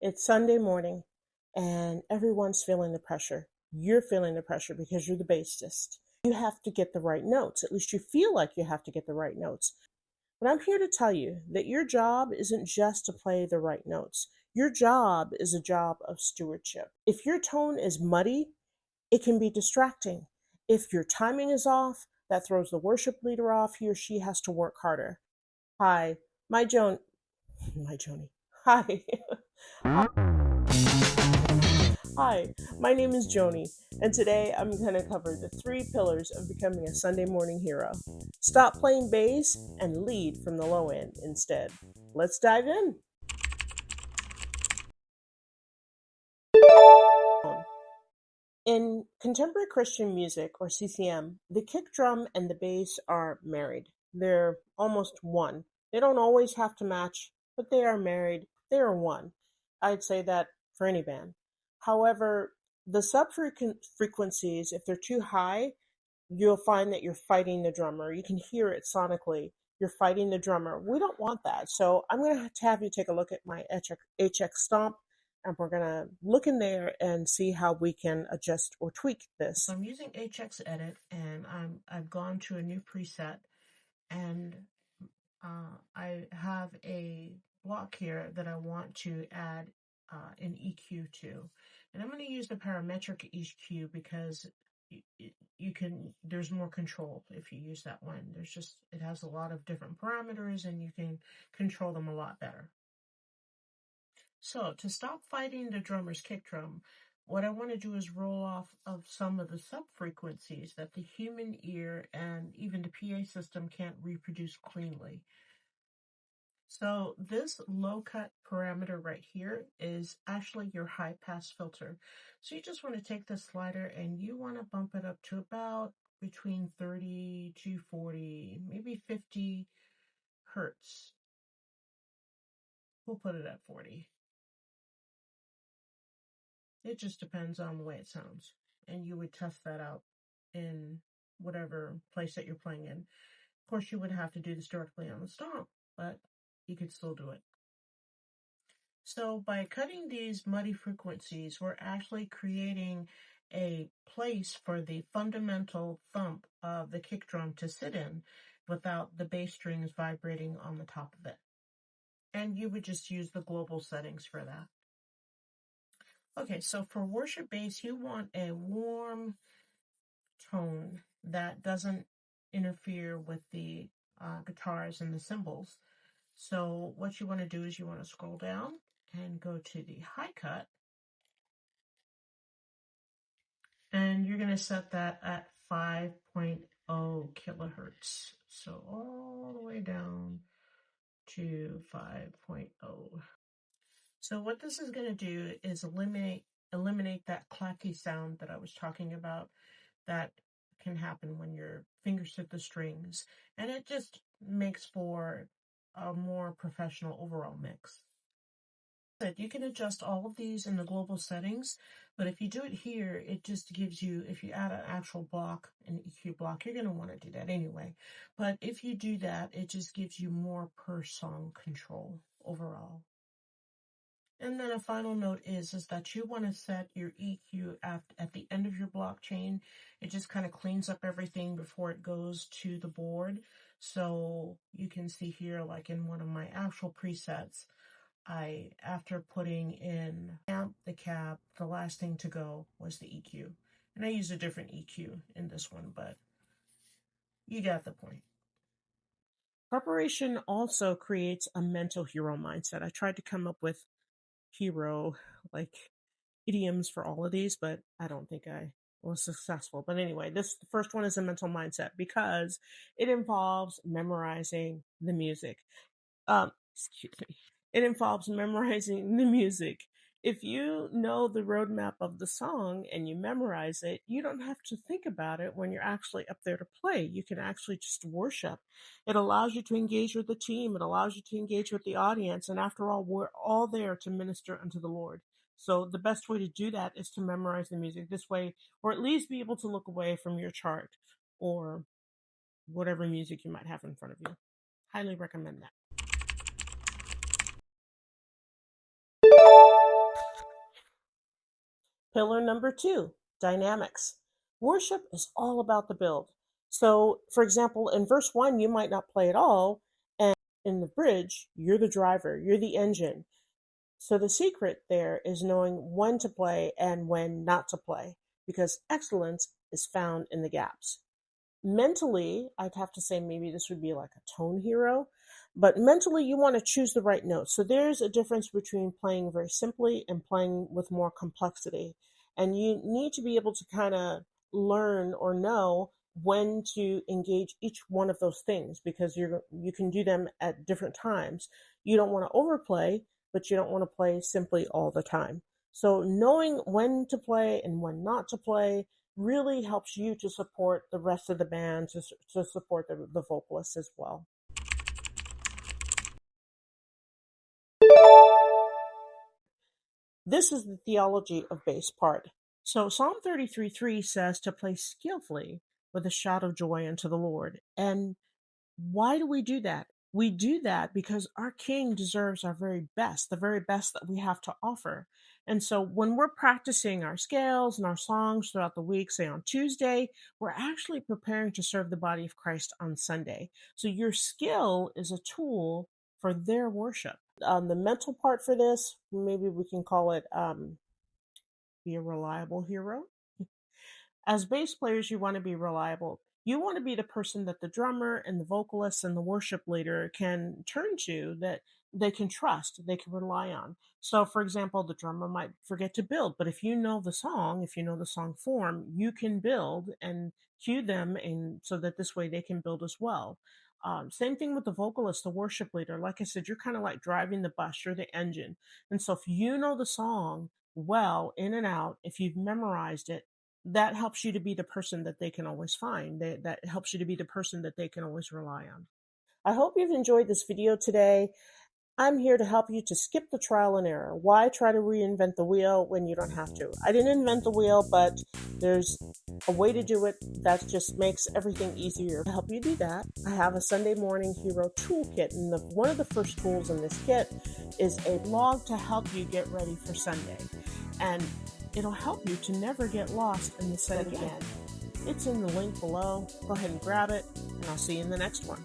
It's Sunday morning and everyone's feeling the pressure. You're feeling the pressure because you're the bassist. You have to get the right notes. At least you feel like you have to get the right notes. But I'm here to tell you that your job isn't just to play the right notes. Your job is a job of stewardship. If your tone is muddy, it can be distracting. If your timing is off, that throws the worship leader off. He or she has to work harder. Hi, my Joan, my Joni. Hi. Hi, my name is Joni, and today I'm going to cover the three pillars of becoming a Sunday morning hero. Stop playing bass and lead from the low end instead. Let's dive in. In contemporary Christian music, or CCM, the kick drum and the bass are married. They're almost one. They don't always have to match, but they are married. They are one. I'd say that for any band. However, the sub-frequencies, if they're too high, you'll find that you're fighting the drummer. You can hear it sonically. You're fighting the drummer. We don't want that. So I'm going to have you take a look at my HX Stomp, and we're going to look in there and see how we can adjust or tweak this. So I'm using HX Edit, and I've gone to a new preset, and I have a block here that I want to add an EQ to. And I'm going to use the parametric EQ because there's more control if you use that one. It has a lot of different parameters and you can control them a lot better. So to stop fighting the drummer's kick drum, what I want to do is roll off of some of the sub-frequencies that the human ear and even the PA system can't reproduce cleanly. So this low cut parameter right here is actually your high pass filter. So you just want to take the slider and you want to bump it up to about between 30 to 40, maybe 50 hertz. We'll put it at 40. It just depends on the way it sounds. And you would test that out in whatever place that you're playing in. Of course, you would have to do this directly on the stomp, but you could still do it. So by cutting these muddy frequencies, we're actually creating a place for the fundamental thump of the kick drum to sit in without the bass strings vibrating on the top of it. And you would just use the global settings for that. Okay, so for worship bass, you want a warm tone that doesn't interfere with the guitars and the cymbals. So what you want to do is you want to scroll down and go to the high cut. And you're going to set that at 5.0 kilohertz. So all the way down to 5.0. So what this is going to do is eliminate that clacky sound that I was talking about that can happen when your fingers hit the strings. And it just makes for a more professional overall mix. You can adjust all of these in the global settings, but if you do it here, it just gives you, if you add an actual block, an EQ block, you're going to want to do that anyway. But if you do that, it just gives you more per song control overall. And then a final note is that you want to set your EQ at the end of your blockchain. It just kind of cleans up everything before it goes to the board. So you can see here, like in one of my actual presets, after putting in the cab, the last thing to go was the EQ. And I used a different EQ in this one, but you got the point. Preparation also creates a mental hero mindset. I tried to come up with hero, like idioms for all of these, but I don't think I was successful. But anyway, the first one is a mental mindset because it involves memorizing the music. Excuse me. It involves memorizing the music. If you know the roadmap of the song and you memorize it, you don't have to think about it when you're actually up there to play. You can actually just worship. It allows you to engage with the team. It allows you to engage with the audience. And after all, we're all there to minister unto the Lord. So the best way to do that is to memorize the music this way, or at least be able to look away from your chart or whatever music you might have in front of you. Highly recommend that. Pillar number 2, dynamics. Worship is all about the build. So, for example, in verse 1, you might not play at all, and in the bridge, you're the driver, you're the engine. So the secret there is knowing when to play and when not to play, because excellence is found in the gaps. Mentally, I'd have to say maybe this would be like a tone hero, but mentally you want to choose the right notes. So there's a difference between playing very simply and playing with more complexity. And you need to be able to kind of learn or know when to engage each one of those things because you can do them at different times. You don't want to overplay, but you don't want to play simply all the time. So knowing when to play and when not to play really helps you to support the rest of the band, to support the vocalists as well. This is the theology of bass part. So Psalm 33:3 says to play skillfully with a shout of joy unto the Lord. And why do we do that? We do that because our King deserves our very best, the very best that we have to offer. And so when we're practicing our scales and our songs throughout the week, say on Tuesday, we're actually preparing to serve the body of Christ on Sunday. So your skill is a tool for their worship. The mental part for this, maybe we can call it be a reliable hero. As bass players, you want to be reliable. You want to be the person that the drummer and the vocalist and the worship leader can turn to, that they can trust, they can rely on. So, for example, the drummer might forget to build, but if you know the song, if you know the song form, you can build and cue them, and so that this way they can build as well. Same thing with the vocalist, the worship leader. Like I said, you're kind of like driving the bus, you're the engine. And so, if you know the song well, in and out, if you've memorized it, that helps you to be the person that they can always find. That helps you to be the person that they can always rely on. I hope you've enjoyed this video today. I'm here to help you to skip the trial and error. Why try to reinvent the wheel when you don't have to? I didn't invent the wheel, but there's a way to do it that just makes everything easier. To help you do that, I have a Sunday Morning Hero Toolkit, and one of the first tools in this kit is a blog to help you get ready for Sunday. And it'll help you to never get lost in the set again. It's in the link below. Go ahead and grab it, and I'll see you in the next one.